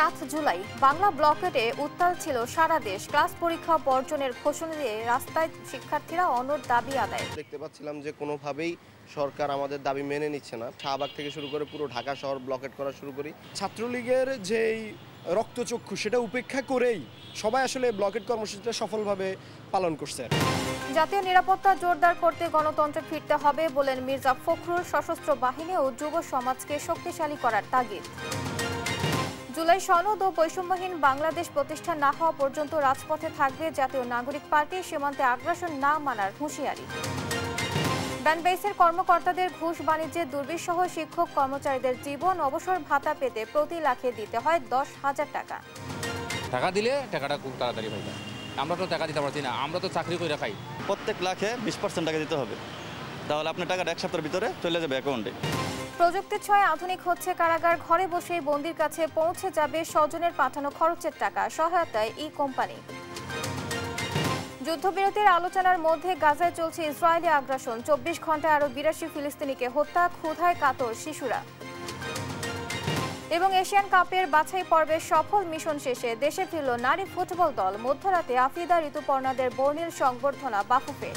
7 জুলাই বাংলা ব্লকেটে উত্তাল ছিল সারা দেশ। ক্লাস পরীক্ষা বর্জনের ঘোষণা দিয়ে রাস্তায় শিক্ষার্থীরা অনড় দাবি আদায়। দেখতে পাচ্ছিলাম যে কোনোভাবেই সরকার আমাদের দাবি মেনে নিচ্ছে না। শাহবাগ থেকে শুরু করে পুরো ঢাকা শহর ব্লকেট করা শুরু করি। ছাত্রলীগের যেই রক্তচক্ষু সেটা উপেক্ষা করেই সবাই আসলে ব্লকেট কর্মসূচিটা সফলভাবে পালন করছে। জাতীয় নিরাপত্তা জোরদার করতে গণতন্ত্রে ফিরতে হবে বলেন মির্জা ফখরুল। সশস্ত্র বাহিনী ও যুব সমাজকে শক্তিশালী করার তাগিদ। জুলাই সনদ ও বৈষম্যহীন বাংলাদেশ প্রতিষ্ঠা না হওয়া পর্যন্ত রাজপথে থাকবে জাতীয় নাগরিক পার্টি। সীমান্তে আগ্রাসন না মানার হুঁশিয়ারি। ব্যাংকবেসের কর্মকর্তাদের ঘুষ বাণিজ্যে দুর্বিষহ শিক্ষক কর্মচারীদের জীবন অবসর ভাতা পেতে প্রতি লাখে দিতে হয় 10,000 টাকা। টাকা দিলে টাকাটা খুব তাড়াতাড়ি হয়ে যায়। আমরা তো টাকা দিতে পারছি না, আমরা তো চাকরি করে খাই। প্রত্যেক লাখে 20% টাকা দিতে হবে, তাহলে আপনার টাকাটা 1 সপ্তাহের ভিতরে চলে যাবে অ্যাকাউন্টে। প্রযুক্তির ছোঁয়ায় আধুনিক হচ্ছে কারাগার। ঘরে বসেই বন্দির কাছে পৌঁছে যাবে স্বজনের পাঠানো খরচের টাকা। সহায়তায় কোম্পানি। যুদ্ধবিরতির আলোচনার মধ্যে গাজায় চলছে ইসরায়েলি আগ্রাসন। 24 ঘন্টায় আরও 82 ফিলিস্তিনিকে হত্যা। ক্ষুধায় কাতর শিশুরা। এবং এশিয়ান কাপের বাছাই পর্বের সফল মিশন শেষে দেশে ফিরল নারী ফুটবল দল। মধ্যরাতে আফ্রিদা ঋতুপর্ণাদের বর্ণিল সংবর্ধনা বাফুফে।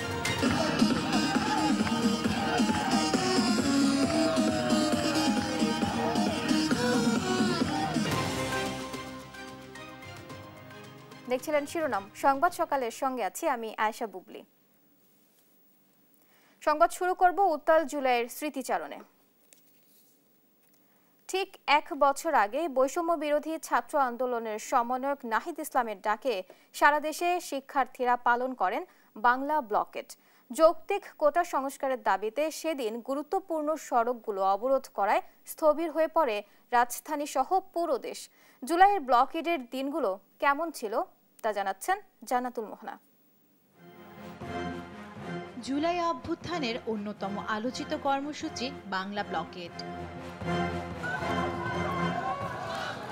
দেখছিলেন শিরোনাম সংবাদ সকালের সঙ্গে আছি আমি আয়েশা বুবলি। সংবাদ শুরু করব উত্তাল জুলাইয়ের স্মৃতিচারণে। ঠিক 1 বছর আগে বৈষম্য বিরোধী ছাত্র আন্দোলনের সমন্বয়ক নাহিদ ইসলামের ডাকে সারা দেশে শিক্ষার্থীরা পালন করেন বাংলা ব্লকেট। যৌক্তিক কোটা সংস্কারের দাবিতে সেদিন গুরুত্বপূর্ণ সড়কগুলো অবরোধ করায় স্থবির হয়ে পড়ে রাজধানী সহ পুরো দেশ। জুলাইয়ের ব্লকেটের দিনগুলো কেমন ছিল তা জানাচ্ছেন জান্নাতুল মোহনা। জুলাই অভ্যুত্থানের অন্যতম আলোচিত কর্মসূচি বাংলা ব্লকেট।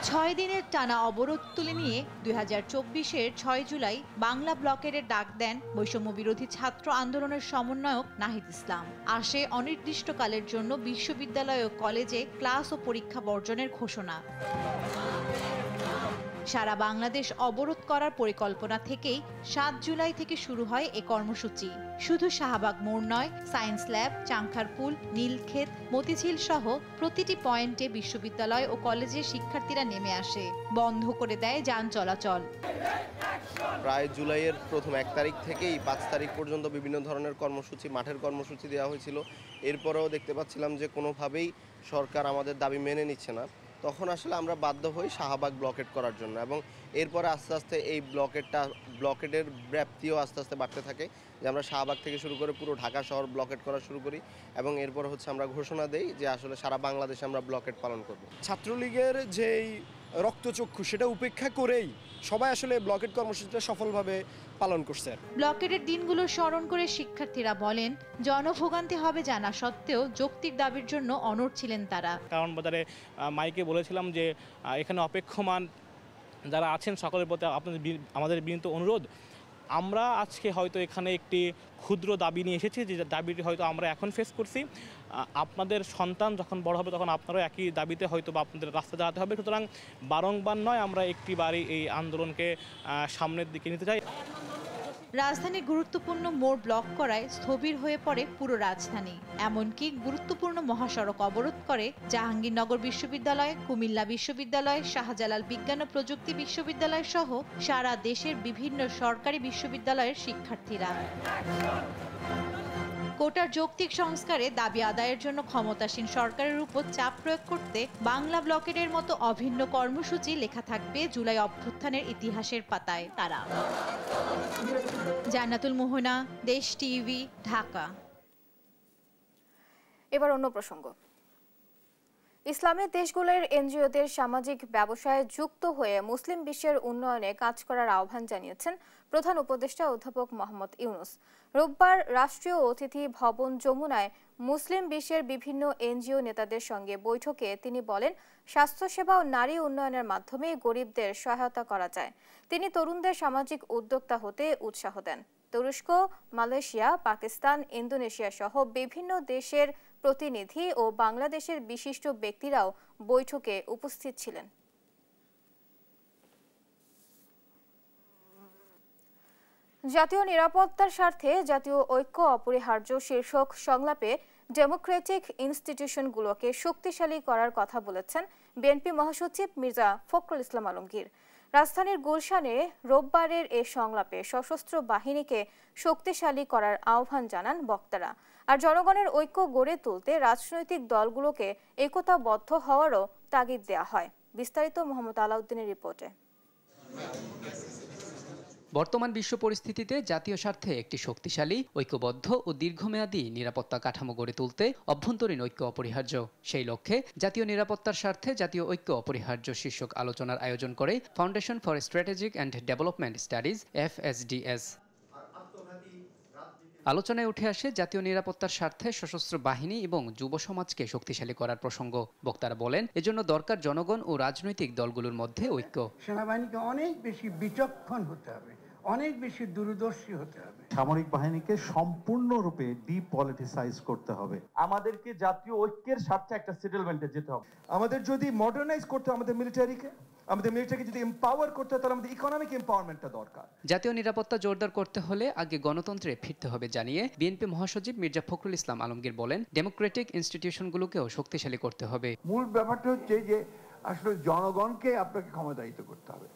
6 দিনের টানা অবরোধ তুলে নিয়ে 2024-এর 6 জুলাই বাংলা ব্লকেটের ডাক দেন বৈষম্য বিরোধী ছাত্র আন্দোলনের সমন্বয়ক নাহিদ ইসলাম। আসে অনির্দিষ্টকালের জন্য বিশ্ববিদ্যালয় ও কলেজে ক্লাস ও পরীক্ষা বর্জনের ঘোষণা। সারা বাংলাদেশ অবরোধ করার পরিকল্পনা থেকেই 7 জুলাই থেকে শুরু হয় এ কর্মসূচি। শুধু শাহবাগ মোড় নয়, সায়েন্স ল্যাব, চাংখারপুল, নীলক্ষেত, মতিঝিল সহ প্রতিটি পয়েন্টে বিশ্ববিদ্যালয় ও কলেজের শিক্ষার্থীরা নেমে আসে। বন্ধ করে দেয় যান চলাচল। প্রায় জুলাইয়ের প্রথম 1 তারিখ থেকেই 5 তারিখ পর্যন্ত বিভিন্ন ধরনের কর্মসূচি, মাঠের কর্মসূচি দেওয়া হয়েছিল। এরপরেও দেখতে পাচ্ছিলাম যে কোনোভাবেই সরকার আমাদের দাবি মেনে নিচ্ছে না। তখন আসলে আমরা বাধ্য হই শাহবাগ ব্লকেট করার জন্য, এবং এরপরে আস্তে আস্তে এই ব্লকেটের ব্যাপ্তিও আস্তে আস্তে বাড়তে থাকে, যে আমরা শাহবাগ থেকে শুরু করে পুরো ঢাকা শহর ব্লকেট করা শুরু করি, এবং এরপর আমরা ঘোষণা দেই যে আসলে সারা বাংলাদেশে আমরা ব্লকেট পালন করব। ছাত্রলীগের যেই রক্তচক্ষু সেটা উপেক্ষা করেই সবাই আসলে ব্লকেট কর্মসূচিটা সফলভাবে পালন করছে। ব্লকেটের দিনগুলো স্মরণ করে শিক্ষার্থীরা বলেন, জনভোগান্তি হবে জানা সত্ত্বেও যৌক্তিক দাবির জন্য অনড় ছিলেন তারা। কারণ বাজারে মাইকে বলেছিলাম যে এখানে অপেক্ষমান যারা আছেন সকলের প্রতি আমাদের বিনীত অনুরোধ, আমরা আজকে হয়তো এখানে একটি ক্ষুদ্র দাবি নিয়ে এসেছি, যে দাবিটি হয়তো আমরা এখন ফেস করছি। আপনাদের সন্তান যখন বড় হবে তখন আপনারাও একই দাবিতে হয়তো বা আপনাদের রাস্তা দাঁড়াতে হবে। সুতরাং বারংবার নয়, আমরা একটি বারই এই আন্দোলনকে সামনের দিকে নিতে চাই। রাজধানীর গুরুত্বপূর্ণ মোড় ব্লক করায় স্থবির হয়ে পড়ে পুরো রাজধানী। এমনকি গুরুত্বপূর্ণ মহাসড়ক অবরোধ করে জাহাঙ্গীরনগর বিশ্ববিদ্যালয়, কুমিল্লা বিশ্ববিদ্যালয়, শাহজালাল বিজ্ঞান ও প্রযুক্তি বিশ্ববিদ্যালয় সহ সারা দেশের বিভিন্ন সরকারি বিশ্ববিদ্যালয়ের শিক্ষার্থীরা। কোটার যৌক্তিক সংস্কারে দাবি আদায়ের জন্য ক্ষমতাসীন সরকারের উপর চাপ প্রয়োগ করতে বাংলা ব্লকেটের মতো অভিন্ন কর্মসূচি লেখা থাকবে জুলাই অভ্যুত্থানের ইতিহাসের পাতায়। তারা জান্নাতুল মোহনা, দেশ টিভি, ঢাকা। এবার অন্য প্রসঙ্গ। ইসলামের দেশগুলোর এনজিওদের সামাজিক ব্যবসায় যুক্ত হয়ে মুসলিম বিশ্বের উন্নয়নে কাজ করার আহ্বান জানিয়েছেন প্রধান উপদেষ্টা অধ্যাপক মোহাম্মদ ইউনূস। রোববার রাষ্ট্রীয় অতিথি ভবন যমুনায় মুসলিম বিশ্বের বিভিন্ন এনজিও নেতাদের সঙ্গে বৈঠকে তিনি বলেন, স্বাস্থ্যসেবা ও নারী উন্নয়নের মাধ্যমে গরিবদের সহায়তা করা যায়। তিনি তরুণদের সামাজিক উদ্যোক্তা হতে উৎসাহ দেন। তুরস্ক, মালয়েশিয়া, পাকিস্তান, ইন্দোনেশিয়া সহ বিভিন্ন দেশের প্রতিনিধি ও বাংলাদেশের বিশিষ্ট ব্যক্তিরাও বৈঠকে উপস্থিত ছিলেন। জাতীয় নিরাপত্তার স্বার্থে জাতীয় ঐক্য অপরিহার্য শীর্ষক সংলাপে ডেমোক্রেটিক ইনস্টিটিউশনগুলোকে শক্তিশালী করার কথা বলেছেন বিএনপি মহাসচিব মির্জা ফখরুল ইসলাম আলমগীর। রাজধানীর গুলশানে রোববারের এ সংলাপে সশস্ত্র বাহিনীকে শক্তিশালী করার আহ্বান জানান বক্তারা। আর জনগণের ঐক্য গড়ে তুলতে রাজনৈতিক দলগুলোকে একতাবদ্ধ হওয়ারও তাগিদ দেওয়া হয়। বিস্তারিত মোহাম্মদ আলাউদ্দিনের রিপোর্টে। বর্তমান বিশ্ব পরিস্থিতিতে জাতীয় স্বার্থে একটি শক্তিশালী, ঐক্যবদ্ধ ও দীর্ঘমেয়াদী নিরাপত্তা কাঠামো গড়ে তুলতে অভ্যন্তরীণ ঐক্য অপরিহার্য। সেই লক্ষ্যে জাতীয় নিরাপত্তার স্বার্থে জাতীয় ঐক্য অপরিহার্য শীর্ষক আলোচনার আয়োজন করে foundation for strategic and development studies FSDS। আলোচনায় উঠে আসে জাতীয় নিরাপত্তার স্বার্থে সশস্ত্র বাহিনী এবং যুব সমাজকে শক্তিশালী করার প্রসঙ্গ। বক্তারা বলেন, এজন্য দরকার জনগণ ও রাজনৈতিক দলগুলোর মধ্যে ঐক্য। সেনাবাহিনীকে অনেক বেশি বিচক্ষণ হতে হবে, অনেক বেশি দূরদর্শী হতে হবে। সামরিক বাহিনীকে সম্পূর্ণরূপে ডিপলিটিসাইজ করতে হবে। আমাদেরকে জাতীয় ঐক্যের স্বার্থে একটা সেটেলমেন্টে যেতে হবে। আমাদের যদি মডার্নাইজ করতে আমাদের মিলিটারিকে যদি এম্পাওয়ার করতে হয়, তাহলে আমাদের ইকোনমিক এম্পাওয়ারমেন্টটা দরকার। জাতীয় নিরাপত্তা জোরদার করতে হলে আগে গণতন্ত্রে ফিরতে হবে জানিয়ে বিএনপি মহাসচিব মির্জা ফখরুল ইসলাম আলমগীর বলেন, ডেমোক্রেটিক ইনস্টিটিউশনগুলোকেও শক্তিশালী করতে হবে। মূল ব্যাপারটা হচ্ছে যে আসলে জনগণকে আপনাকে ক্ষমতায়িত করতে হবে,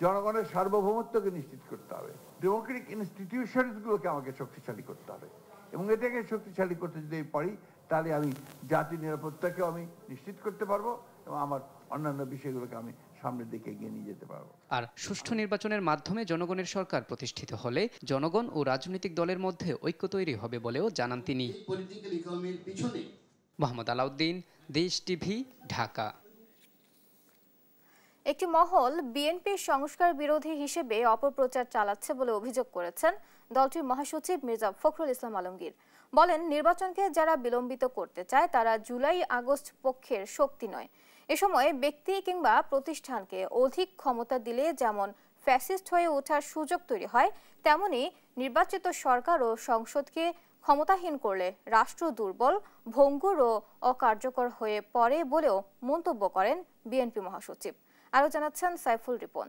জনগণের সার্বভৌমত্বকে নিশ্চিত করতে হবে, ডেমোক্রেটিক ইনস্টিটিউশনগুলোকে আমাকে শক্তিশালী করতে হবে। এবং এটাকে শক্তিশালী করতে যদি পারি, তাহলে আমি জাতীয় নিরাপত্তাকেও আমি নিশ্চিত করতে পারবো এবং আমার অন্যান্য বিষয়গুলোকে আমি সামনের দিকে এগিয়ে নিয়ে যেতে পারবো। আর সুষ্ঠু নির্বাচনের মাধ্যমে জনগণের সরকার প্রতিষ্ঠিত হলে জনগণ ও রাজনৈতিক দলের মধ্যে ঐক্য তৈরি হবে বলেও জানান তিনি। মোহাম্মদ আলাউদ্দিন, দেশ টিভি, ঢাকা। একটি মহল বিএনপির সংস্কার বিরোধী হিসেবে অপপ্রচার চালাচ্ছে বলে অভিযোগ করেছেন দলটির মহাসচিব মির্জা ফখরুল ইসলাম আলমগীর। বলেন, নির্বাচনকে যারা বিলম্বিত করতে চায় তারা জুলাই আগস্ট পক্ষের শক্তি নয়। এ সময় ব্যক্তি কিংবা প্রতিষ্ঠানকে অধিক ক্ষমতা দিলে যেমন ফ্যাসিস্ট হয়ে ওঠার সুযোগ তৈরি হয়, তেমনি নির্বাচিত সরকার ও সংসদকে ক্ষমতাহীন করলে রাষ্ট্র দুর্বল, ভঙ্গুর ও অকার্যকর হয়ে পড়ে বলেও মন্তব্য করেন বিএনপি মহাসচিব। আরও জানাচ্ছেন সাইফুল রিপন।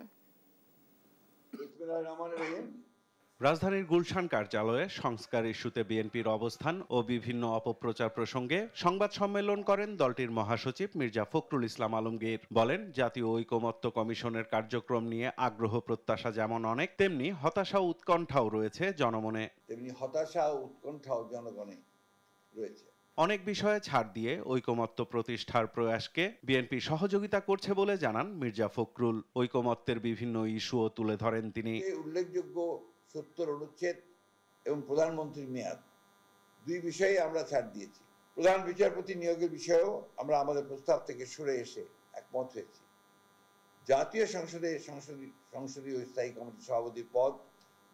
রাজধানীর গুলশান কার্যালয়ে সংস্কার ইস্যুতে বিএনপির অবস্থান ও বিভিন্ন অপপ্রচার প্রসঙ্গে সংবাদ সম্মেলন করেন দলটির মহাসচিব মির্জা ফখরুল ইসলাম আলমগীর। বলেন, জাতীয় ঐকমত্য কমিশনের কার্যক্রম নিয়ে আগ্রহ প্রত্যাশা যেমন অনেক, তেমনি হতাশা ও উৎকণ্ঠাও রয়েছে জনমনে। তেমনি হতাশা ও উৎকণ্ঠাও জনগণে রয়েছে। অনেক বিষয়ে ছাড় দিয়ে ঐকমত্য প্রতিষ্ঠার প্রয়াসকে বিএনপি সহযোগিতা করছে বলে জানান মির্জা ফখরুল। ঐকমত্যের বিভিন্ন ইস্যুও তুলে ধরেন তিনি। উল্লেখযোগ্য 70 অনুচ্ছেদ এবং প্রধানমন্ত্রীর মেয়াদ, দুই বিষয়ে আমরা ছাড় দিয়েছি। প্রধান বিচারপতি নিয়োগের বিষয়েও আমরা আমাদের প্রস্তাব থেকে সরে এসে একমত হয়েছি। জাতীয় সংসদে সংসদীয় স্থায়ী কমিটির সভাপতির পদ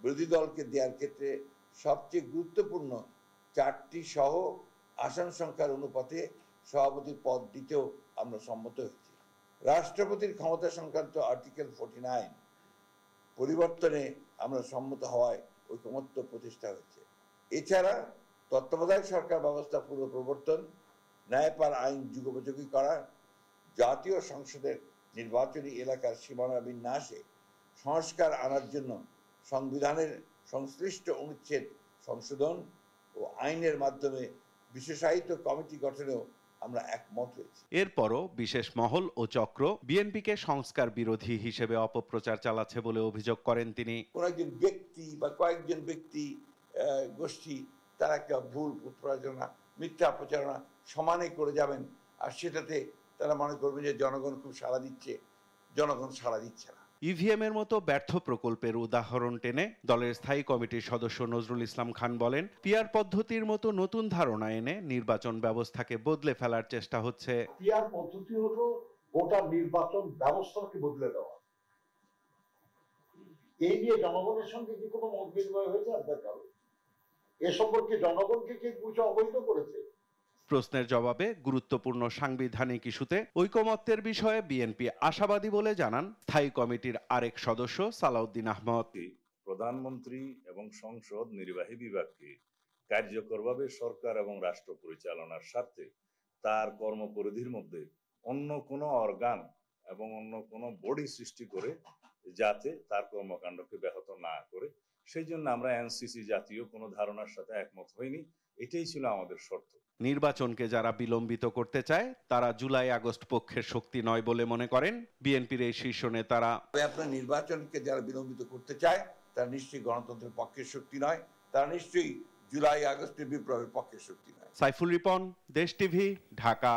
বিরোধী দলকে দেওয়ার ক্ষেত্রে সবচেয়ে গুরুত্বপূর্ণ 4টি সহ আসন সংখ্যার অনুপাতে সভাপতির পদ দিতেও আমরা সম্মত হয়েছি। রাষ্ট্রপতির ক্ষমতা সংক্রান্ত আর্টিকেল 49 পরিবর্তনে আমরা সম্মত হওয়ায় ঐকমত্য প্রতিষ্ঠা হয়েছে। এছাড়া তত্ত্বাবধায়ক সরকার ব্যবস্থা পুনঃপ্রবর্তন, ন্যায়পাল আইন যুগোপযোগী করা, জাতীয় সংসদের নির্বাচনী এলাকার সীমানা বিন্যাসে সংস্কার আনার জন্য সংবিধানের সংশ্লিষ্ট অনুচ্ছেদ সংশোধন ও আইনের মাধ্যমে বিশেষায়িত কমিটি গঠনেও আমরা একমত হয়েছি। এরপরও বিশেষ মহল ও চক্র বিএনপিকে সংস্কার বিরোধী হিসেবে অপপ্রচার চালাচ্ছে বলে অভিযোগ করেন তিনি। কোন একজন ব্যক্তি বা কয়েকজন ব্যক্তি গোষ্ঠী তারা একটা ভুল প্রচারণা, মিথ্যা প্রচারণা সমানে করে যাবেন, আর সেটাতে তারা মনে করবে যে জনগণ খুব সাড়া দিচ্ছে। জনগণ সাড়া দিচ্ছে না। ইভিএম এর মতো ব্যর্থ প্রকল্পের উদাহরণ টেনে দলের স্থায়ী কমিটির সদস্য নজরুল ইসলাম খান বলেন, পিআর পদ্ধতির মতো নতুন ধারণা এনে নির্বাচন ব্যবস্থাকে বদলে ফেলার চেষ্টা হচ্ছে। পিআর পদ্ধতি হলো গোটা নির্বাচন ব্যবস্থাকে বদলে দেওয়া। এই নিয়ে জনগণের সঙ্গে কি কোনো মত বিনিময় হয়েছে আপনার কারো? এ সম্পর্কে জনগণকে কে কিছু অবহিত করেছে? প্রশ্নের জবাবে গুরুত্বপূর্ণ সাংবিধানিক ইস্যুতে ঐকমত্যের বিষয়ে বিএনপি আশাবাদী বলে জানান স্থায়ী কমিটির আরেক সদস্য সালাউদ্দিন আহমদ। প্রধানমন্ত্রী এবং সংসদ নির্বাহী বিভাগকে কার্যকরভাবে সরকার এবং রাষ্ট্র পরিচালনার স্বার্থে তার কর্মপরিধির মধ্যে অন্য কোনো অর্গান এবং অন্য কোনো বডি সৃষ্টি করে যাতে তার কর্মকাণ্ডকে ব্যাহত না করে সেই জন্য আমরা এনসিসি জাতীয় কোনো ধারণার সাথে একমত হইনি। এটাই ছিল আমাদের শর্ত। নির্বাচনকে যারা বিলম্বিত করতে চায় তারা জুলাই আগস্ট পক্ষের শক্তি নয় বলে মনে করেন বিএনপির এই শীর্ষ নেতারা। আপনার নির্বাচনকে যারা বিলম্বিত করতে চায় তারা নিশ্চয়ই গণতন্ত্রের পক্ষের শক্তি নয়, তারা নিশ্চয়ই জুলাই আগস্টের বিপ্লবের পক্ষের শক্তি নয়। সাইফুল রিপন, দেশ টিভি, ঢাকা।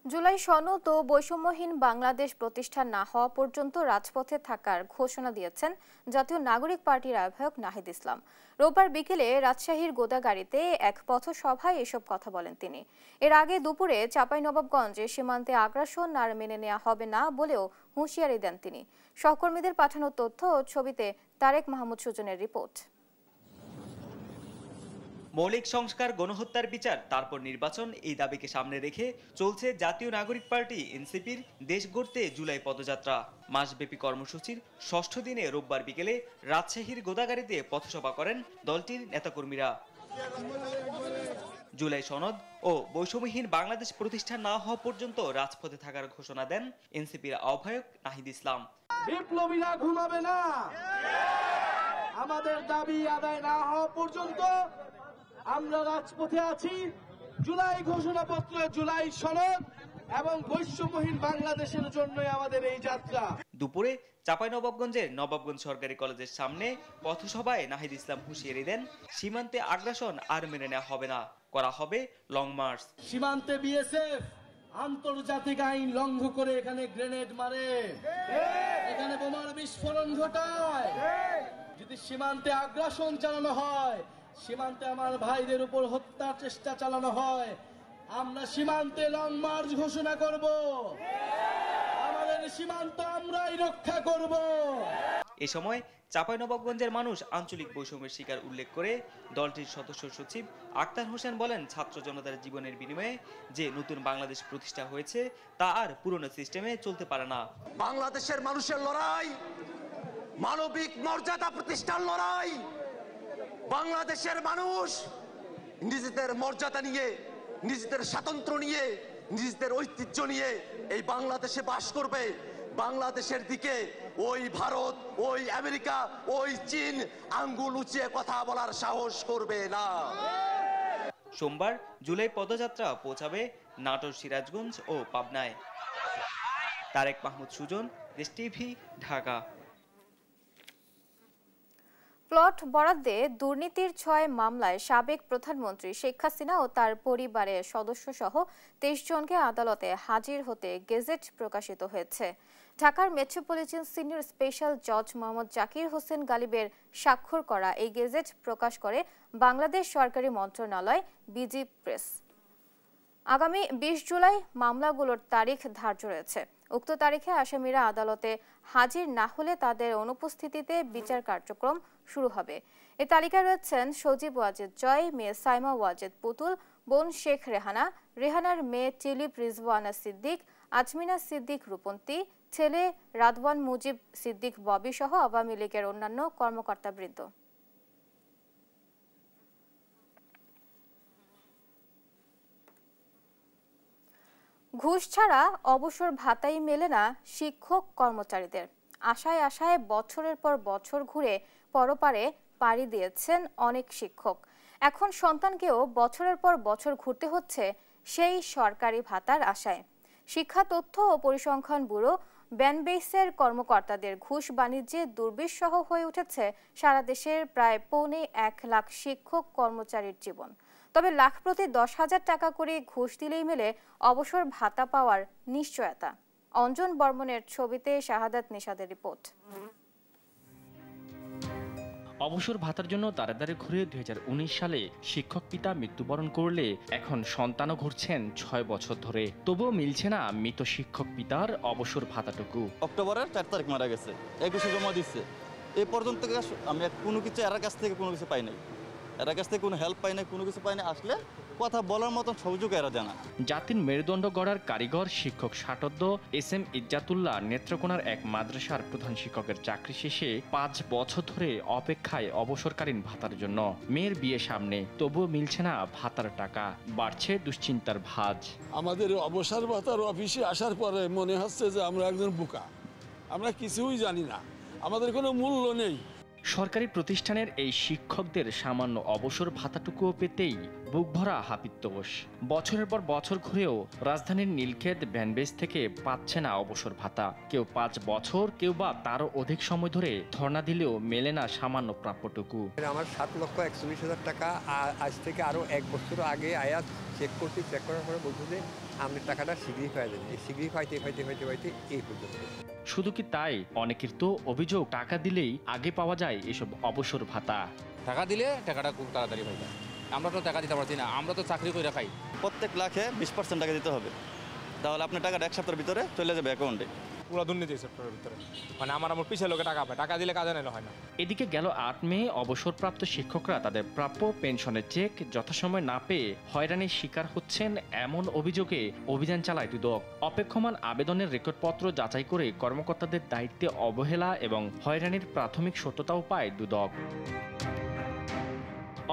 জুলাই সনদ ও বৈষম্যহীন বাংলাদেশ প্রতিষ্ঠা না হওয়া পর্যন্ত রাজপথে থাকার ঘোষণা দিয়েছেন জাতীয় নাগরিক পার্টির আহ্বায়ক নাহিদ ইসলাম। রোববার বিকেলে রাজশাহীর গোদাগাড়ীতে এক পথসভায় এসব কথা বলেন তিনি। এর আগে দুপুরে চাঁপাইনবাবগঞ্জে সীমান্তে আগ্রাসন আর মেনে নেওয়া হবে না বলেও হুঁশিয়ারি দেন তিনি। সহকর্মীদের পাঠানো তথ্য ও ছবিতে তারেক মাহমুদ সুজনের রিপোর্ট। মৌলিক সংস্কার, গণহত্যার বিচার, তারপর নির্বাচন, এই দাবিকে সামনে রেখে চলছে জাতীয় নাগরিক পার্টি এনসিপির দেশ গড়তে জুলাই পদযাত্রা। মাসব্যাপী কর্মসূচির ষষ্ঠ দিনে রোববার বিকেলে রাজশাহীর গোদাগাড়ীতে পথসভা করেন দলটির নেতাকর্মীরা। জুলাই সনদ ও বৈষম্যহীন বাংলাদেশ প্রতিষ্ঠা না হওয়া পর্যন্ত রাজপথে থাকার ঘোষণা দেন এনসিপির আহ্বায়ক নাহিদ ইসলাম। বিপ্লবীরা ঘুমাবে না, আমাদের দাবি আদায় না হওয়া পর্যন্ত আমরা রাজপথে আছি। জুলাই ঘোষণাপত্র, জুলাই সনদ এবং বৈষম্যহীন বাংলাদেশের জন্যই আমাদের এই যাত্রা। দুপুরে চাঁপাইনবাবগঞ্জের নবাবগঞ্জ সরকারি কলেজের সামনে পথসভায় নাহিদ ইসলাম হুঁশিয়ারি দেন, সীমান্তে আগ্রাসন আর মেনে নেওয়া হবে না, করা হবে লং মার্চ। সীমান্তে বিএসএফ আন্তর্জাতিক আইন লঙ্ঘন করে এখানে গ্রেনেড মারে, এখানে বোমার বিস্ফোরণ ঘটায়। যদি সীমান্তে আগ্রাসন চালানো হয়, সীমান্তে আমার ভাইদের উপর হত্যার চেষ্টা চালানো হয়, আমরা সীমান্তে লং মার্চ ঘোষণা করব। আমাদের সীমান্ত আমরাই রক্ষা করব। এ সময় চাঁপাইনবাবগঞ্জের মানুষ আঞ্চলিক বৈষম্যের শিকার উল্লেখ করে দলটির সদস্য সচিব আক্তার হোসেন বলেন, ছাত্র জনতার জীবনের বিনিময়ে যে নতুন বাংলাদেশ প্রতিষ্ঠা হয়েছে তা আর পুরনো সিস্টেমে চলতে পারে না। বাংলাদেশের মানুষের লড়াই মানবিক মর্যাদা প্রতিষ্ঠার লড়াই। বাংলাদেশের মানুষ নিজেদের মর্যাদা নিয়ে, নিজেদের স্বাতন্ত্র্য নিয়ে, নিজেদের ঐতিহ্য নিয়ে এই বাংলাদেশে বাস করবে। বাংলাদেশের দিকে ওই ভারত, ওই আমেরিকা, ওই চীন আঙ্গুল উঁচিয়ে কথা বলার সাহস করবে না। সোমবার জুলাই পদযাত্রা পৌঁছাবে নাটোর, সিরাজগঞ্জ ও পাবনায়। তারেক মাহমুদ সুজন, দেশ টিভি, ঢাকা। প্লট বরাদ্দে দুর্নীতির ৬ মামলায় সাবেক প্রধানমন্ত্রী শেখ হাসিনা ও তার পরিবারের সদস্যসহ ২৩ জনকে আদালতে হাজির হতে গেজেট প্রকাশিত হয়েছে। ঢাকার মেট্রোপলিটন সিনিয়র স্পেশাল জজ মোহাম্মদ জাকির হোসেন গালিবের স্বাক্ষর করা এই গেজেট প্রকাশ করে বাংলাদেশ সরকারি মন্ত্রণালয়, বিজি প্রেস। আগামী ২০ জুলাই মামলাগুলোর তারিখ ধার্য রয়েছে। উক্ত তারিখে আসামিরা আদালতে হাজির না হলে তাদের অনুপস্থিতিতে বিচার কার্যক্রম শুরু হবে। এই তালিকায় রয়েছেন সজীব ওয়াজেদ জয়, মেয়ে সাইমা ওয়াজেদ পুতুল, বোন শেখ রেহানা, রেহানার মেয়ে টিলিপ রিজওয়ানা সিদ্দিক, আজমিনা সিদ্দিক রূপন্তী, ছেলে রাদওয়ান মুজিব সিদ্দিক ববি সহ আওয়ামী লীগের অন্যান্য কর্মকর্তাবৃন্দ। ঘুষ ছাড়া অবসর ভাতাই মেলে না শিক্ষক কর্মচারীদের। আশায় আশায় বছরের পর বছর ঘুরে পরপারে পাড়ি দিয়েছেন অনেক শিক্ষক। এখন সন্তানকেও বছরের পর বছর ঘুরতে হচ্ছে সেই সরকারি ভাতার আশায়। শিক্ষা তথ্য ও পরিসংখ্যান ব্যুরো ব্যানবেইসের কর্মকর্তাদের ঘুষ বাণিজ্যে দুর্বিষহ হয়ে উঠেছে সারা দেশের প্রায় ১.৫ লাখ শিক্ষক কর্মচারীর জীবন। তবে লাখ প্রতি ১০,০০০ টাকা করে ঘুষ দিলেই মেলে অবসর ভাতা পাওয়ার নিশ্চয়তা। অঞ্জন বর্মনের ছবিতে শাহাদাত নিশাদের রিপোর্ট। অবসর ভাতার জন্য দাঁড়ে দাঁড়ে ঘুরে ২০১৯ সালে শিক্ষক পিতা মৃত্যুবরণ করলে এখন সন্তানও ঘুরছেন ৬ বছর ধরে, তবুও মিলছে না মৃত শিক্ষক পিতার অবসর ভাতাটুকু। অক্টোবরের ৪ তারিখ মারা গেছে, ২১ জমা দিচ্ছে। এ পর্যন্ত আমি কোনো কিছু এর কাছ থেকে কোনো কিছু পাই নাই, এর কাছ থেকে কোনো হেল্প পাই নাই, কোনো কিছু পাই নাই। আসলে কথা বলার মতন সুযোগ এরা জানা। জাতির মেরুদণ্ড গড়ার কারিগর শিক্ষক ষাটোদ্দ এস.এম. ইজ্জাতুল্লাহ নেত্রকোনার এক মাদ্রাসার প্রধান শিক্ষকের চাকরি শেষে ৫ বছর ধরে অপেক্ষায় অবসরকালীন ভাতার জন্য। মেয়ের বিয়ে সামনে, তবুও মিলছে না ভাতার টাকা, বাড়ছে দুশ্চিন্তার ভাঁজ। আমাদের অবসর ভাতার অফিসে আসার পরে মনে হচ্ছে যে আমরা একজন বোকা, আমরা কিছুই জানি না। আমাদের কোনো মূল্য নেই। সরকারি প্রতিষ্ঠানের এই শিক্ষকদের সামান্য অবসর ভাতাটুকুও পেতেই বুক ভরা হাপিত্যোষ। বছরের পর বছর ঘুরেও রাজধানীর নীলক্ষেত ভ্যানবেজ থেকে পাচ্ছে না অবসর ভাতা। কেউ 5 বছর, কেউ বা তারও অধিক সময় ধরে ধর্ণা দিলেও মেলে না সামান্য প্রাপ্যটুকু। আমার 7,41,000 টাকা আজ থেকে আরো 1 বছর আগে আয়াত চেক করছি, চেক করার পরে বলছে যে আপনি টাকাটা শীঘ্রই পাই যাবেন। শীঘ্রই পাইতে এই পর্যন্ত। শুধু কি তাই, অনেকের তো অভিযোগ টাকা দিলেই আগে পাওয়া যায় এসব অবসর ভাতা। টাকা দিলে টাকাটা খুব তাড়াতাড়ি পাই যায়। আমরা তো টাকা দিতে পারছি না, আমরা তো চাকরি করে খাই। প্রত্যেক লাখে 20% টাকা দিতে হবে, তাহলে আপনার টাকাটা 1 সপ্তাহের ভিতরে চলে যাবে অ্যাকাউন্টে। পুরো দুর্নীতি সেক্টরের ভিতরে, মানে আমার পিছিয়ে লোকে টাকা পায়, টাকা দিলে কাজে নিলে হয় না। এদিকে গেল 8 মে অবসরপ্রাপ্ত শিক্ষকরা তাদের প্রাপ্য পেনশনের চেক যথাসময় না পেয়ে হয়রানির শিকার হচ্ছেন, এমন অভিযোগে অভিযান চালায় দুদক। অপেক্ষমান আবেদনের রেকর্ডপত্র যাচাই করে কর্মকর্তাদের দায়িত্বে অবহেলা এবং হয়রানির প্রাথমিক সত্যতাও পায় দুদক।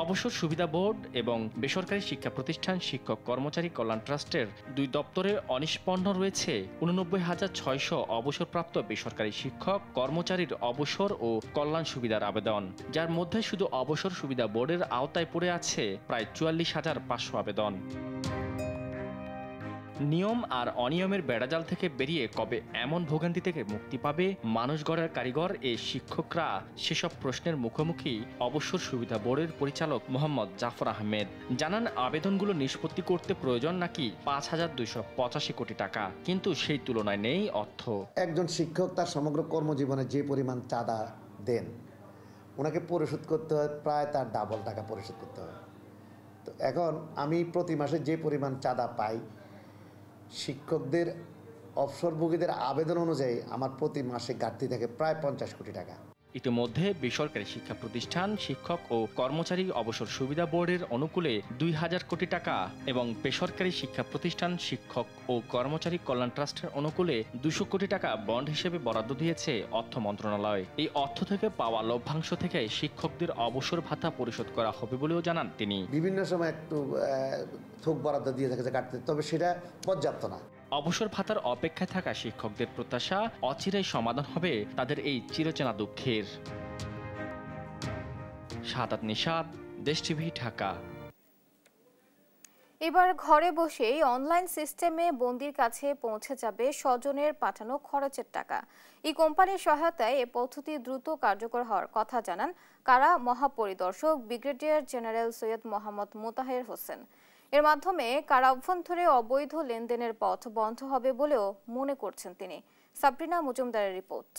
অবসর সুবিধা বোর্ড এবং বেসরকারি শিক্ষা প্রতিষ্ঠান শিক্ষক কর্মচারী কল্যাণ ট্রাস্টের 2 দপ্তরে অনিষ্পন্ন রয়েছে 89,600 অবসরপ্রাপ্ত বেসরকারি শিক্ষক কর্মচারীর অবসর ও কল্যাণ সুবিধার আবেদন, যার মধ্যে শুধু অবসর সুবিধা বোর্ডের আওতায় পড়ে আছে প্রায় 44,500 আবেদন। নিয়ম আর অনিয়মের বেড়াজাল থেকে বেরিয়ে কবে এমন ভোগান্তি থেকে মুক্তি পাবে মানুষ গড়ার কারিগর এই শিক্ষকরা, সেসব প্রশ্নের মুখোমুখি অবসর সুবিধা বোর্ডের পরিচালক মোহাম্মদ জাফর আহমেদ। জানান, আবেদনগুলো নিষ্পত্তি করতে প্রয়োজন নাকি 5,285 কোটি টাকা, কিন্তু সেই তুলনায় নেই অর্থ। একজন শিক্ষক তার সমগ্র কর্মজীবনে যে পরিমাণ চাঁদা দেন, ওনাকে পরিশোধ করতে হয় প্রায় তার ডাবল টাকা পরিশোধ করতে হয়। তো এখন আমি প্রতি মাসে যে পরিমাণ চাঁদা পাই, শিক্ষকদের অবসরভোগীদের আবেদন অনুযায়ী আমার প্রতি মাসে ঘাটতি থাকে প্রায় 50 কোটি টাকা। ইতিমধ্যে বেসরকারি শিক্ষা প্রতিষ্ঠান শিক্ষক ও কর্মচারী অবসর সুবিধা বোর্ডের অনুকূলে 2,000 কোটি টাকা এবং বেসরকারি শিক্ষা প্রতিষ্ঠান শিক্ষক ও কর্মচারী কল্যাণ ট্রাস্টের অনুকূলে 200 কোটি টাকা বন্ড হিসেবে বরাদ্দ দিয়েছে অর্থ মন্ত্রণালয়। এই অর্থ থেকে পাওয়া লভ্যাংশ থেকে শিক্ষকদের অবসর ভাতা পরিশোধ করা হবে বলেও জানান তিনি। বিভিন্ন সময় একটু থোক বরাদ্দ দিয়ে থাকে ঘাটতি, তবে সেটা পর্যাপ্ত না। অবসর ভাতার অপেক্ষায় থাকা শিক্ষকদের প্রত্যাশা, অচিরেই সমাধান হবে তাদের এই চিরচেনা দুঃখের। সাদাত নিশাত, দেশ টিভি, ঢাকা। এবার ঘরে বসেই অনলাইন সিস্টেমে বন্দির কাছে পৌঁছে যাবে স্বজনের পাঠানো খরচের টাকা। এই কোম্পানির সহায়তায় এ পদ্ধতি দ্রুত কার্যকর হওয়ার কথা জানান কারা মহাপরিদর্শক ব্রিগেডিয়ার জেনারেল সৈয়দ মোহাম্মদ মোতাহের হোসেন। এর মাধ্যমে কারা অভ্যন্তরে অবৈধ লেনদেনের পথ বন্ধ হবে বলেও মনে করছেন তিনি। সাবরিনা মজুমদারের রিপোর্ট।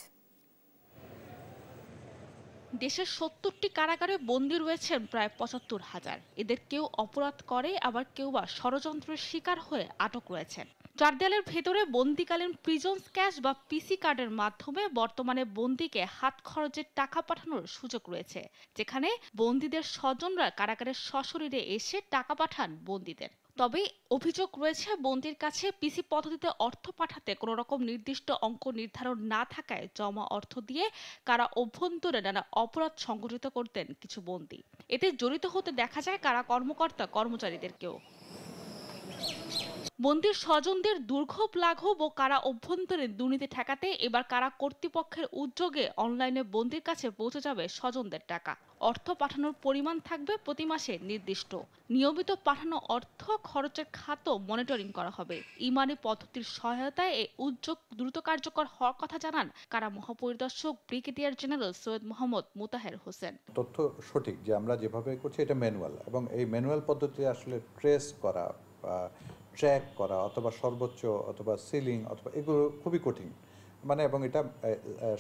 দেশের 70টি কারাগারে বন্দী রয়েছেন প্রায় 75,000। এদের কেউ অপরাধ করে, আবার কেউ বা ষড়যন্ত্রের শিকার হয়ে আটক রয়েছেন। 4 দেয়ালের ভেতরে বন্দিকালীন প্রিজন্স ক্যাশ বা পিসি কার্ডের মাধ্যমে বর্তমানে বন্দীকে হাত খরচের টাকা পাঠানোর সুযোগ রয়েছে, যেখানে বন্দীদের স্বজনরা কারাগারের সশরীরে এসে টাকা পাঠান বন্দীদের। তবে অভিযোগ রয়েছে, বন্দীর কাছে পিসি পদ্ধতিতে অর্থ পাঠাতে কোনো রকম নির্দিষ্ট অঙ্ক নির্ধারণ না থাকায় জমা অর্থ দিয়ে কারা অভ্যন্তরে নানা অপরাধ সংগঠিত করতেন কিছু বন্দী। এতে জড়িত হতে দেখা যায় কারা কর্মকর্তা কর্মচারীদেরকেও। বন্দির স্বজনদের দুর্ভোগ লাঘব ও কারা অভ্যন্তরে দুর্নীতি ঠেকাতে এবার কারা কর্তৃপক্ষের উদ্যোগে অনলাইনে বন্দির কাছে পৌঁছে যাবে স্বজনদের টাকা। অর্থ পাঠানোর পরিমাণ থাকবে প্রতি মাসে নির্দিষ্ট। নিয়মিত পাঠানো অর্থ খরচের খাতও মনিটরিং করা হবে। ইমানি পদ্ধতির সহায়তায় এই উদ্যোগ দ্রুত কার্যকর হওয়ার কথা জানান কারা মহাপরিদর্শক ব্রিগেডিয়ার জেনারেল সৈয়দ মোহাম্মদ মোতাহের হোসেন। তথ্য সঠিক যে আমরা যেভাবে করছি এটা ম্যানুয়াল, এবং এই ম্যানুয়াল পদ্ধতি আসলে ট্রেস করা বা ট্র্যাক করা অথবা সর্বোচ্চ অথবা সিলিং অথবা এগুলো খুবই কঠিন, মানে এবং এটা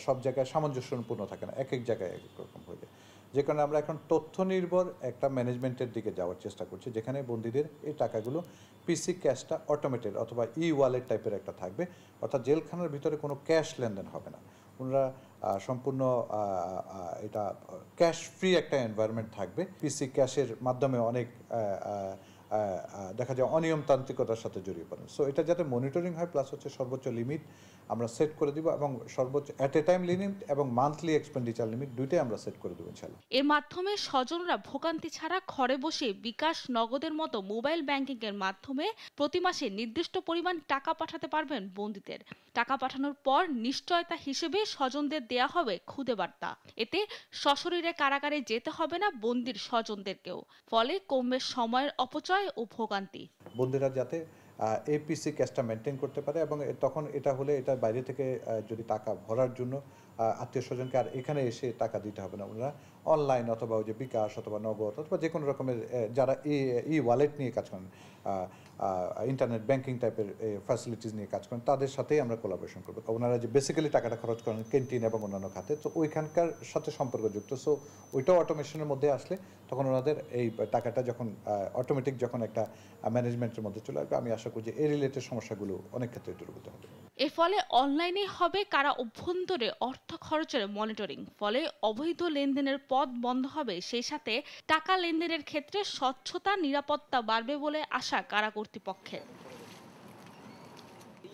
সব জায়গায় সামঞ্জস্যপূর্ণ থাকে না, এক এক জায়গায় এক রকম হয়ে যায়। যে কারণে আমরা এখন তথ্য নির্ভর একটা ম্যানেজমেন্টের দিকে যাওয়ার চেষ্টা করছি, যেখানে বন্দীদের এই টাকাগুলো পিসি ক্যাশটা অটোমেটেড অথবা ই ওয়ালেট টাইপের একটা থাকবে, অর্থাৎ জেলখানার ভিতরে কোনো ক্যাশ লেনদেন হবে না। ওনারা সম্পূর্ণ এটা ক্যাশ ফ্রি একটা এনভায়রনমেন্ট থাকবে। পিসি ক্যাশের মাধ্যমে অনেক দেখা যায় অনিয়মতান্ত্রিকতার সাথে জড়িয়ে পড়ে। সো এটা যাতে মনিটরিং হয়, প্লাস হচ্ছে সর্বোচ্চ লিমিট আমরা সেট করে দিব এবং সর্বোচ্চ অ্যাট এ টাইম লিমিট এবং মান্থলি এক্সপেন্ডিচার লিমিট দুইটাই আমরা সেট করে দেব ইনশাআল্লাহ। এর মাধ্যমে স্বজনরা ভোগান্তি ছাড়া ঘরে বসে বিকাশ, নগদের মতো মোবাইল ব্যাংকিং এর মাধ্যমে প্রতি মাসে নির্দিষ্ট পরিমাণ টাকা পাঠাতে পারবেন বন্দীদের। টাকা পাঠানোর পর নিশ্চয়তা হিসেবে স্বজনদের দেয়া হবে খুদে বার্তা। এতে সশরীরে কারাগারে যেতে হবে না বন্দীর স্বজনদেরকেও, ফলে কমবে সময়ের অপচয় ও ভোগান্তি। বন্দীরা যাতে এপিসি ক্যাশটা মেনটেন করতে পারে এবং তখন এটা হলে এটা বাইরে থেকে যদি টাকা ভরার জন্য আত্মীয় স্বজনকে আর এখানে এসে টাকা দিতে হবে না, ওনারা অনলাইন অথবা ওই যে বিকাশ অথবা নগদ অথবা যে কোনো রকমের যারা ই ওয়ালেট নিয়ে কাজ করেন, ইন্টারনেট ব্যাংকিং টাইপের ফ্যাসিলিটিস নিয়ে কাজ করেন, তাদের সাথেই আমরা কোলাবোরেশন করবো। ওনারা যে বেসিক্যালি টাকাটা খরচ করেন ক্যান্টিন এবং অন্যান্য খাতে, তো ওইখানকার সাথে সম্পর্কযুক্ত। সো ওইটাও অটোমেশনের মধ্যে আসলে তখন ওনাদের এই টাকাটা যখন অটোমেটিক যখন একটা ম্যানেজমেন্টের মধ্যে চলে আসবে, আমি আশা করি যে এই রিলেটেড সমস্যাগুলো অনেক ক্ষেত্রে দূরীভূত হবে। এর ফলে অনলাইনে হবে কারা অভ্যন্তরে অর্থ খরচের মনিটরিং, ফলে অবৈধ লেনদেনের পথ বন্ধ হবে। সেই সাথে টাকা লেনদেনের ক্ষেত্রে স্বচ্ছতা, নিরাপত্তা বাড়বে বলে আশা কারা কর্তৃপক্ষের।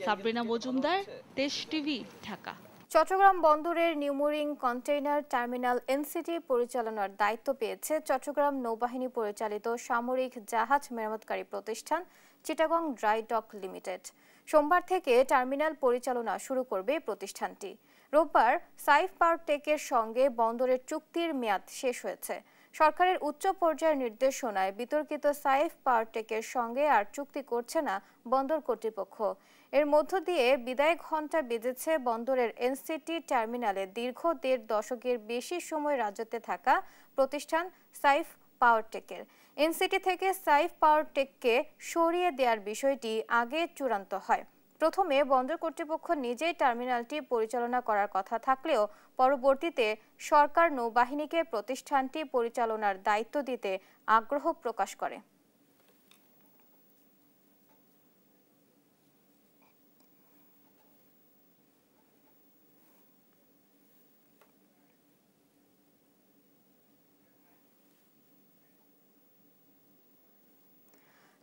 সাবরিনা মজুমদার, দেশ টিভি, ঢাকা। চট্টগ্রাম বন্দরের নিউমুরিং কন্টেইনার টার্মিনাল এনসিটি পরিচালনার দায়িত্ব পেয়েছে চট্টগ্রাম নৌবাহিনী পরিচালিত সামরিক জাহাজ মেরামতকারী প্রতিষ্ঠান চিটাগং ড্রাই ডক লিমিটেড। সোমবার থেকে টার্মিনাল পরিচালনা শুরু করবে প্রতিষ্ঠানটি। রোববার সাইফ পাওয়ারটেকের সঙ্গে বন্দরের চুক্তির মেয়াদ শেষ হয়েছে। সরকারের উচ্চ পর্যায়ের নির্দেশনায় বিতর্কিত সাইফ পাওয়ারটেকের সঙ্গে আর চুক্তি করছে না বন্দর কর্তৃপক্ষ। এর মধ্য দিয়ে বিদায় ঘণ্টা বেজেছে বন্দরের এনসিটি টার্মিনালে দীর্ঘ 1.5 দশকের বেশি সময় রাজত্বে থাকা প্রতিষ্ঠান সাইফ পাওয়ারটেকের। এনসিটি থেকে সাইফ পাওয়ারটেককে সরিয়ে দেওয়ার বিষয়টি আগে চূড়ান্ত হয়। প্রথমে বন্দর কর্তৃপক্ষ নিজেই টার্মিনালটি পরিচালনা করার কথা থাকলেও পরবর্তীতে সরকার নৌবাহিনীকে প্রতিষ্ঠানটি পরিচালনার দায়িত্ব দিতে আগ্রহ প্রকাশ করে।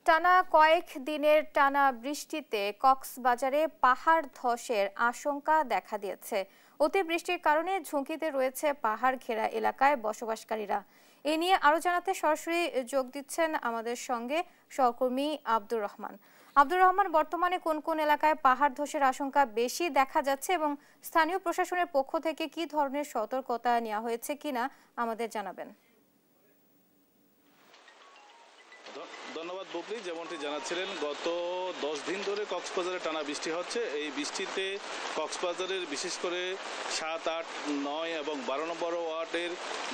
টানা কয়েক দিনের টানা বৃষ্টিতে কক্সবাজারে পাহাড় ধসের আশঙ্কা দেখা দিয়েছে। অতিবৃষ্টির কারণে ঝুঁকিতে রয়েছে পাহাড় ঘেরা এলাকায় বসবাসকারীরা। এ নিয়ে আরো জানাতে সরাসরি যোগ দিচ্ছেন আমাদের সঙ্গে সহকর্মী আব্দুর রহমান। আব্দুর রহমান, বর্তমানে কোন কোন এলাকায় পাহাড় ধসের আশঙ্কা বেশি দেখা যাচ্ছে এবং স্থানীয় প্রশাসনের পক্ষ থেকে কি ধরনের সতর্কতা নেওয়া হয়েছে কিনা আমাদের জানাবেন। ধন্যবাদ বুবলি। যেমনটি জানাচ্ছিলেন, গত 10 দিন ধরে কক্সবাজারে টানা বৃষ্টি হচ্ছে। এই বৃষ্টিতে কক্সবাজারের বিশেষ করে 7, 8, 9 এবং 12 নম্বর ওয়ার্ডের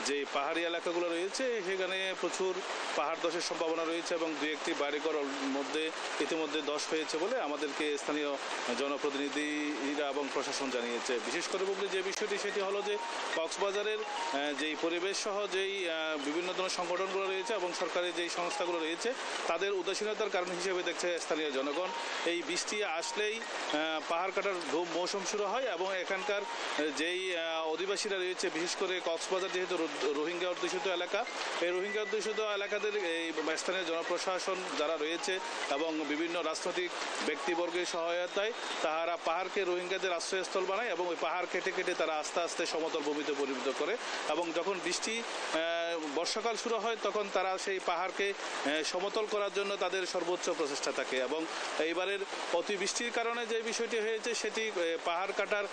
যে পাহাড়ি এলাকাগুলো রয়েছে সেখানে প্রচুর পাহাড় ধসের সম্ভাবনা রয়েছে এবং 2-1টি বাড়িঘর মধ্যে ইতিমধ্যে ধস হয়েছে বলে আমাদেরকে স্থানীয় জনপ্রতিনিধিরা এবং প্রশাসন জানিয়েছে। বিশেষ করে বুবলি যে বিষয়টি সেটি হলো যে কক্সবাজারের যেই পরিবেশ সহ যেই বিভিন্ন ধরনের সংগঠনগুলো রয়েছে এবং সরকারি যেই সংস্থাগুলো রয়েছে তাদের উদাসীনতার কারণ হিসেবে দেখছে স্থানীয় জনগণ। এই বৃষ্টি আসলেই পাহাড় কাটার মৌসুম শুরু হয় এবং এখানকার যেই অধিবাসীরা রয়েছে, বিশেষ করে কক্সবাজার যেহেতু রোহিঙ্গা অধ্যুষিত এলাকা, এই রোহিঙ্গা অধ্যুষিত এলাকাদের এই স্থানীয় জনপ্রশাসন যারা রয়েছে এবং বিভিন্ন রাজনৈতিক ব্যক্তিবর্গের সহায়তায় তারা পাহাড়কে রোহিঙ্গাদের আশ্রয়স্থল বানায় এবং ওই পাহাড় কেটে কেটে তারা আস্তে আস্তে সমতল ভূমিতে পরিণত করে এবং যখন বৃষ্টি বর্ষাকাল শুরু হয় তখন তারা সেই পাহাড়কে সমতল করার জন্য তাদের সর্বোচ্চ প্রচেষ্টা থাকে। এবং এইবারের অতিবৃষ্টির কারণে যে বিষয়টি হয়েছে সেটি পাহাড় কাটার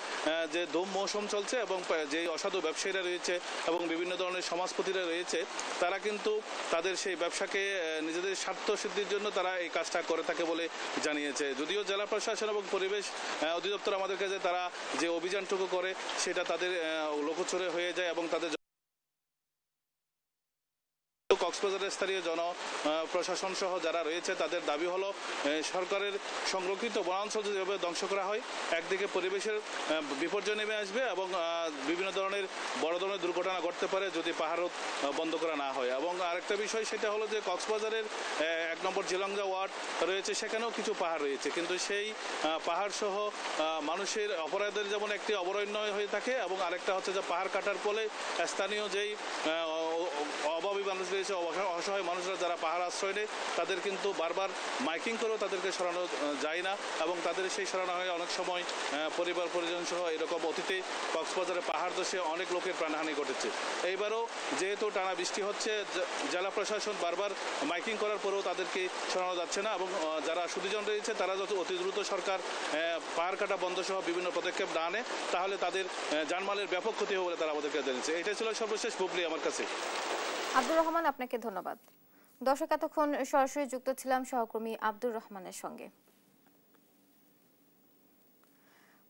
যে ধুম মৌসুম চলছে এবং যে অসাধু ব্যবসায়ীরা রয়েছে এবং বিভিন্ন ধরনের সমাজপতিরা রয়েছে তারা কিন্তু তাদের সেই ব্যবসাকে নিজেদের স্বার্থ সিদ্ধির জন্য তারা এই কাজটা করে থাকে বলে জানিয়েছে। যদিও জেলা প্রশাসন এবং পরিবেশ অধিদপ্তর আমাদের কাছে তারা যে অভিযানটুকু করে সেটা তাদের লোকচরে হয়ে যায় এবং তাদের কক্সবাজারের স্থানীয় প্রশাসন সহ যারা রয়েছে তাদের দাবি হলো সরকারের সংরক্ষিত বনাঞ্চল যেভাবে ধ্বংস করা হয় একদিকে পরিবেশের বিপর্যয় নেমে আসবে এবং বিভিন্ন ধরনের বড় ধরনের দুর্ঘটনা ঘটতে পারে যদি পাহাড় বন্ধ করা না হয়। এবং আরেকটা বিষয় সেটা হলো যে কক্সবাজারের 1 নম্বর জিলংজা ওয়ার্ড রয়েছে, সেখানেও কিছু পাহাড় রয়েছে, কিন্তু সেই পাহাড় সহ মানুষের অপরাধের যেমন একটি অভয়ারণ্য হয়ে থাকে এবং আরেকটা হচ্ছে যে পাহাড় কাটার ফলে স্থানীয় যেই অভাবী মানুষ রয়েছে, অসহায় মানুষরা যারা পাহাড় আশ্রয় নেয় তাদের কিন্তু বারবার মাইকিং করেও তাদেরকে সরানো যায় না, এবং তাদের সেই সরানো হয় অনেক সময় পরিবার পরিজন সহ এরকম অতীতে কক্সবাজারে পাহাড় ধসে অনেক লোকের প্রাণহানি ঘটেছে। এইবারও যেহেতু টানা বৃষ্টি হচ্ছে, জেলা প্রশাসন বারবার মাইকিং করার পরেও তাদেরকে সরানো যাচ্ছে না, এবং যারা সুধীজন রয়েছে তারা যত অতি দ্রুত সরকার পাহাড় কাটা বন্ধ সহ বিভিন্ন পদক্ষেপ না নেয় তাহলে তাদের জানমালের ব্যাপক ক্ষতি হবে বলে তারা আমাদেরকে জানিয়েছে। এটাই ছিল সর্বশেষ বুবলি আমার কাছে। আব্দুর রহমান, আপনাকে ধন্যবাদ। দর্শক, এতক্ষণ সরাসরি যুক্ত ছিলাম সহকর্মী আব্দুর রহমানের সঙ্গে।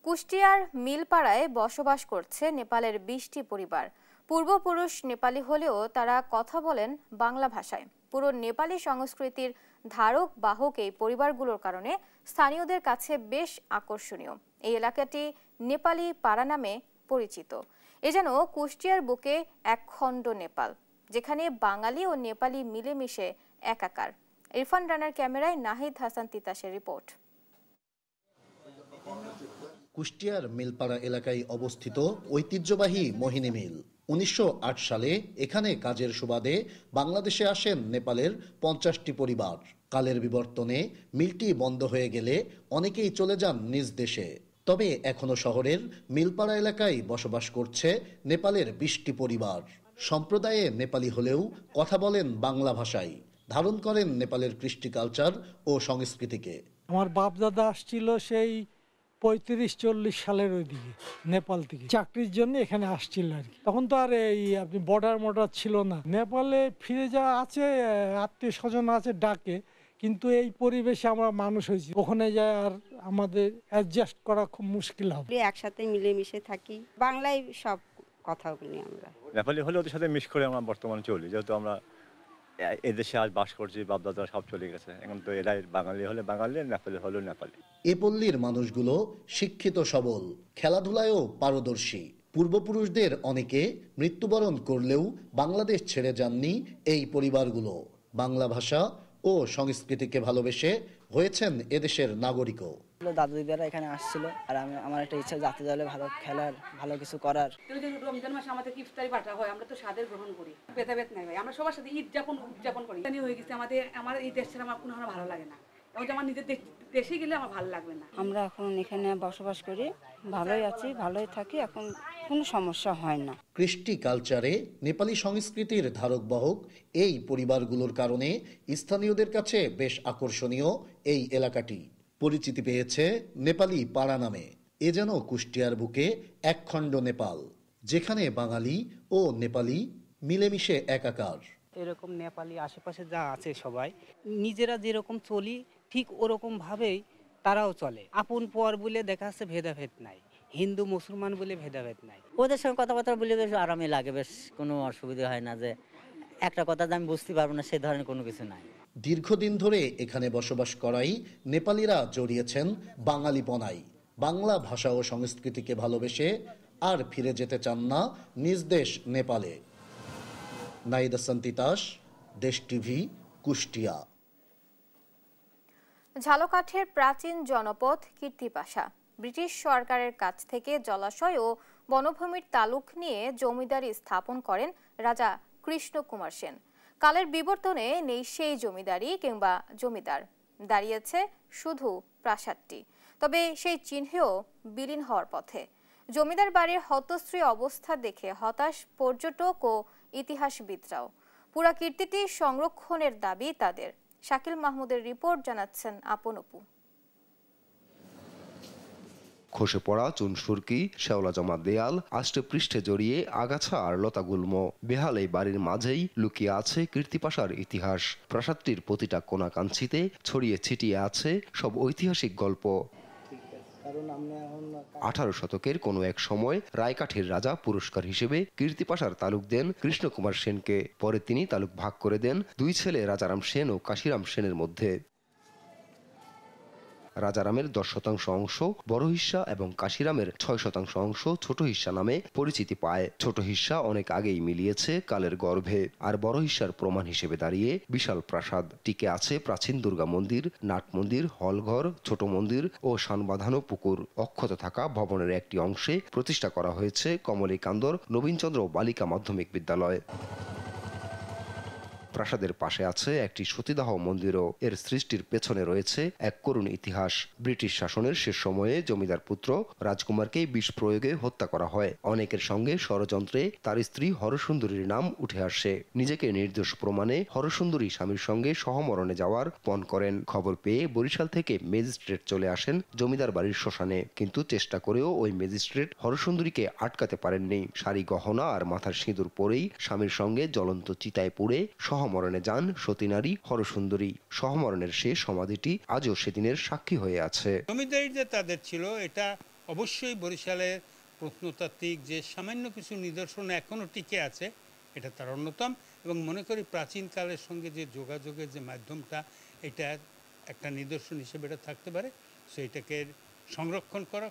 কুষ্টিয়ার মিলপাড়ায় বসবাস করছে নেপালের 20টি পরিবার। পূর্বপুরুষ নেপালি হলেও তারা কথা বলেন বাংলা ভাষায়। পুরো নেপালি সংস্কৃতির ধারক বাহক এই পরিবারগুলোর কারণে স্থানীয়দের কাছে বেশ আকর্ষণীয়। এই এলাকাটি নেপালি পাড়া নামে পরিচিত। এ যেন কুষ্টিয়ার বুকে এক খণ্ড নেপাল, যেখানে বাঙালি ও নেপালি মিলেমিশে একাকার। ইরফান রানার ক্যামেরায় নাহিদ হাসান তিতাসের রিপোর্ট। কুষ্টিয়ার মিলপাড়া এলাকায় অবস্থিত ঐতিহ্যবাহী মোহিনী মিল। 1908 সালে এখানে কাজের সুবাদে বাংলাদেশে আসেন নেপালের 50টি পরিবার। কালের বিবর্তনে মিলটি বন্ধ হয়ে গেলে অনেকেই চলে যান নিজ দেশে। তবে এখনো শহরের মিলপাড়া এলাকায় বসবাস করছে নেপালের 20টি পরিবার। সম্প্রদায়ে নেপালি হলেও কথা বলেন বাংলা ভাষায়, ধারণ করেন নেপালের কৃষ্টি কালচার ও সংস্কৃতিকে। আমার বাপ দাদা আসছিল সেই 35-40 সালের ওইদিকে নেপাল থেকে চাকরির জন্য এখানে আসছিল আর কি। তখন তো আর এই আপনি বর্ডার ছিল না। নেপালে ফিরে যাওয়া আছে, আত্মীয় স্বজন আছে ডাকে, কিন্তু এই পরিবেশে আমরা মানুষ হয়েছি, ওখানে যায় আর আমাদের অ্যাডজাস্ট করা খুব মুশকিল হবে। একসাথে মিলেমিশে থাকি, বাংলায় সব কথা বলি আমরা। নেপালি হলে ওদের সাথে মিশ করে আমরা বর্তমানে চলি, যেহেতু আমরা এদেশে আজ বাস করছি, বাপদাদা সব চলে গেছে। এখন তো এরাই বাঙালি হলে বাঙালি, নেপালি হলেও নেপালি। এ পল্লীর মানুষগুলো শিক্ষিত সবল, খেলাধুলায়ও পারদর্শী। পূর্বপুরুষদের অনেকে মৃত্যুবরণ করলেও বাংলাদেশ ছেড়ে যাননি এই পরিবারগুলো। বাংলা ভাষা ও সংস্কৃতিকে ভালোবেসে হয়েছেন এদেশের নাগরিকও। দাদু দিদারা এখানে আসছিল, আর আমার একটা ইচ্ছা জাতি দলে ভালো খেলার, ভালো কিছু করার। রমজান মাসে আমাদের ইফতারি পাঠা হয়, আমরা তো স্বাদের গ্রহণ করি, ভেদাভেদ নাই ভাই। আমরা সবার সাথে ঈদ উদযাপন করি। হয়ে গেছে আমার এই দেশ ছেড়ে আমার কোনো ভালো লাগে না, এবং আমার নিজের দেশে গেলে আমার ভালো লাগবে না। আমরা এখন এখানে বসবাস করি, ভালোই আছি, ভালোই থাকি, এখন কোনো সমস্যা হয় না। কৃষ্টি কালচারে নেপালি সংস্কৃতির ধারক বাহক এই পরিবারগুলোর কারণে স্থানীয়দের কাছে বেশ আকর্ষণীয় এই এলাকাটি। পরিচিতি পেয়েছে নেপালি পাড়া নামে। এ যেন কুষ্টিয়ার বুকে একখণ্ড নেপাল, যেখানে বাঙালি ও নেপালি মিলেমিশে একাকার। এরকম নেপালি আশেপাশে যা আছে সবাই নিজেরা যেরকম চলি ঠিক ওরকম ভাবেই তারাও চলে। আপন পর বলে দেখা যাচ্ছে ভেদাভেদ নাই, হিন্দু মুসলমান বলে ভেদাভেদ নাই। ওদের সঙ্গে কথাবার্তা বলে বেশ আরামে লাগে, বেশ কোনো অসুবিধা হয় না যে একটা কথা আমি বুঝতে পারবো না সে ধরনের কোনো কিছু নাই। দীর্ঘদিন ধরে এখানে বসবাস করাই নেপালিরা জড়িয়েছেন বাঙালিপনায়। বাংলা ভাষা ও সংস্কৃতিকে ভালোবেসে আর ফিরে যেতে চান না নিজ দেশ নেপালে। নাহিদ হাসান তিতাস, দেশ টিভি, কুষ্টিয়া। ঝালকাঠির প্রাচীন জনপদ কীর্তিপাশা ব্রিটিশ সরকারের কাছ থেকে জলাশয় ও বনভূমির তালুক নিয়ে জমিদারি স্থাপন করেন রাজা কৃষ্ণ কুমার সেন। কালের বিবর্তনে নেই সেই জমিদারি কিংবা জমিদার, দাঁড়িয়েছে শুধু প্রাসাদটি। তবে সেই চিহ্নও বিলীন হওয়ার পথে। জমিদার বাড়ির হতশ্রী অবস্থা দেখে হতাশ পর্যটক ও ইতিহাসবিদরাও। পুরা কীর্তিটি সংরক্ষণের দাবি তাদের। শাকিল মাহমুদের রিপোর্ট, জানাচ্ছেন আপন অপু। খসে পড়া চুনসুরকি, শেওলা জমা দেয়াল, আষ্টে পৃষ্ঠে জড়িয়ে আগাছা আর লতাগুল্ম। বেহাল এই বাড়ির মাঝেই লুকিয়ে আছে কীর্তিপাশার ইতিহাস। প্রাসাদটির প্রতিটা কোণা কাঞ্চিতে ছড়িয়ে ছিটিয়ে আছে সব ঐতিহাসিক গল্প। 18 শতকের কোনো এক সময় রায়কাঠির রাজা পুরস্কার হিসেবে কীর্তিপাশার তালুক দেন কৃষ্ণকুমার সেনকে। পরে তিনি তালুক ভাগ করে দেন দুই ছেলে রাজারাম সেন ও কাশিরাম সেনের মধ্যে। রাজারামের 10% অংশ বড় হিস্সা এবং কাশিরামের 6% অংশ ছোট হিস্সা নামে পরিচিতি পায়। ছোট হিস্সা অনেক আগেই মিলিয়েছে কালের গর্ভে, আর বড় হিস্সার প্রমাণ হিসেবে দাঁড়িয়ে বিশাল প্রাসাদ। টিকে আছে প্রাচীন দুর্গা মন্দির, নাট মন্দির, হলঘর, ছোট মন্দির ও শানবাঁধানো পুকুর। অক্ষত থাকা ভবনের একটি অংশে প্রতিষ্ঠা করা হয়েছে কমলিকান্দর নবীনচন্দ্র বালিকা মাধ্যমিক বিদ্যালয়। প্রাসাদের পাশে আছে একটি সতীদাহ মন্দিরও। এর সৃষ্টির পেছনে রয়েছে এক করুণ ইতিহাস। ব্রিটিশ শাসনের শেষ সময়ে জমিদার পুত্র রাজকুমারকে বিষ প্রয়োগে হত্যা করা হয়। অনেকের সঙ্গে ষড়যন্ত্রে তার স্ত্রী হরসুন্দরীর নাম উঠে আসে। নিজেকে নির্দোষ প্রমাণে হরসুন্দরী স্বামীর সঙ্গে সহমরণে যাওয়ার পণ করেন। খবর পেয়ে বরিশাল থেকে ম্যাজিস্ট্রেট চলে আসেন জমিদার বাড়ির শ্মশানে, কিন্তু চেষ্টা করেও ওই ম্যাজিস্ট্রেট হরসুন্দরীকে আটকাতে পারেননি। শাড়ি গহনা আর মাথার সিঁদুর পরেই স্বামীর সঙ্গে জ্বলন্ত চিতায় পুড়ে সহমরণে যান সতীনারী হরসুন্দরী। সহমরণের সে সমাধিটি আজও সেদিনের সাক্ষী হয়ে আছে। জমিদারি যে তাদের ছিল, এটা অবশ্যই বরিশালের প্রত্নতাত্ত্বিক যে সামান্য কিছু নিদর্শন এখনো টিকে আছে, এটা তার অন্যতম। এবং মনে করি প্রাচীন কালের সঙ্গে যে যোগাযোগের যে মাধ্যমটা, এটা একটা নিদর্শন হিসেবে এটা থাকতে পারে। সেইটাকে সংরক্ষণ করা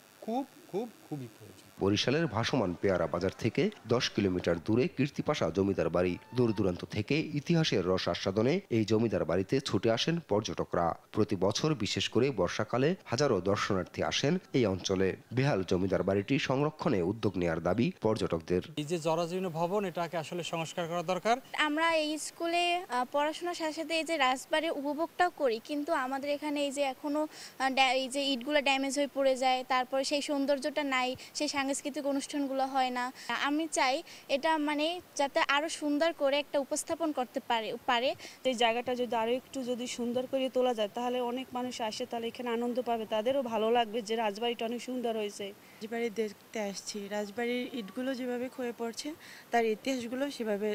খুবই প্রয়োজন। বরিশালের ভাসমান পেয়ারা বাজার থেকে 10 কিলোমিটার দূরে কীর্তিপাশা জমিদার বাড়ি। দূর দূরান্ত থেকে ইতিহাসের রস আস্বাদনে এই জমিদার বাড়িতে ছুটে আসেন পর্যটকরা। প্রতি বছর বিশেষ করে বর্ষাকালে হাজারো দর্শনার্থী আসেন এই অঞ্চলে। বেহাল জমিদার বাড়িটি সংরক্ষণে উদ্যোগ নেওয়ার দাবি পর্যটকদের। এই যে জরাজীর্ণ ভবন, এটাকে আসলে সংস্কার করা দরকার। আমরা এই স্কুলে পড়াশোনার সাথে সাথে এই যে রাজবাড়ির উপভোগটাও করি, কিন্তু আমাদের এখানে এই যে এখনো এই যে ইটগুলো ড্যামেজ হয়ে পড়ে যায়, তারপরে সেই সৌন্দর্যটা নাই, সেই সাংস্কৃতিক অনুষ্ঠানগুলো হয় না। আমি চাই এটা মানে যাতে আরো সুন্দর করে একটা উপস্থাপন করতে পারে। এই জায়গাটা যদি আরো একটু যদি সুন্দর করে তোলা যায়, তাহলে অনেক মানুষ আসে, তাহলে এখানে আনন্দ পাবে, তাদেরও ভালো লাগবে যে রাজবাড়িটা অনেক সুন্দর হয়েছে। রাজবাড়ি দেখতে আসছি, রাজবাড়ির ইটগুলো যেভাবে ক্ষয়ে পড়ছে, তার ইতিহাসগুলো সেভাবে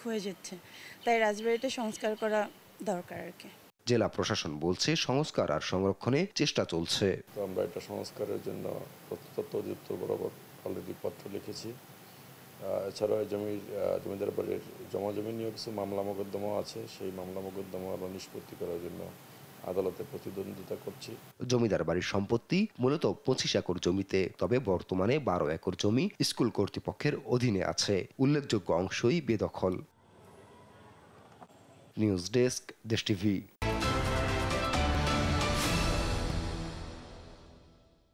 ক্ষয়ে যাচ্ছে, তাই রাজবাড়িটা সংস্কার করা দরকার আর কি। জেলা প্রশাসন বলছে সংস্কার আর সংরক্ষণে চেষ্টা চলছে। আমরা এটা সংস্কারের জন্য প্রত্নতত্ত্ব অধিদপ্তর বরাবর অলরেডি পত্র লিখেছি। এছাড়াও জমিদার বাড়ির জমি নিয়েও কিছু মামলা মোকদ্দমা আছে, সেই মামলা মোকদ্দমা আরও নিষ্পত্তি করার জন্য আদালতে প্রতিদ্বন্দ্বিতা করছি। জমিদার বাড়ির সম্পত্তি মূলত 25 একর জমিতে, তবে বর্তমানে 12 একর জমি স্কুল কর্তৃপক্ষের অধীনে আছে। উল্লেখযোগ্য অংশই বেদখল। নিউজ ডেস্ক, দেশ টিভি।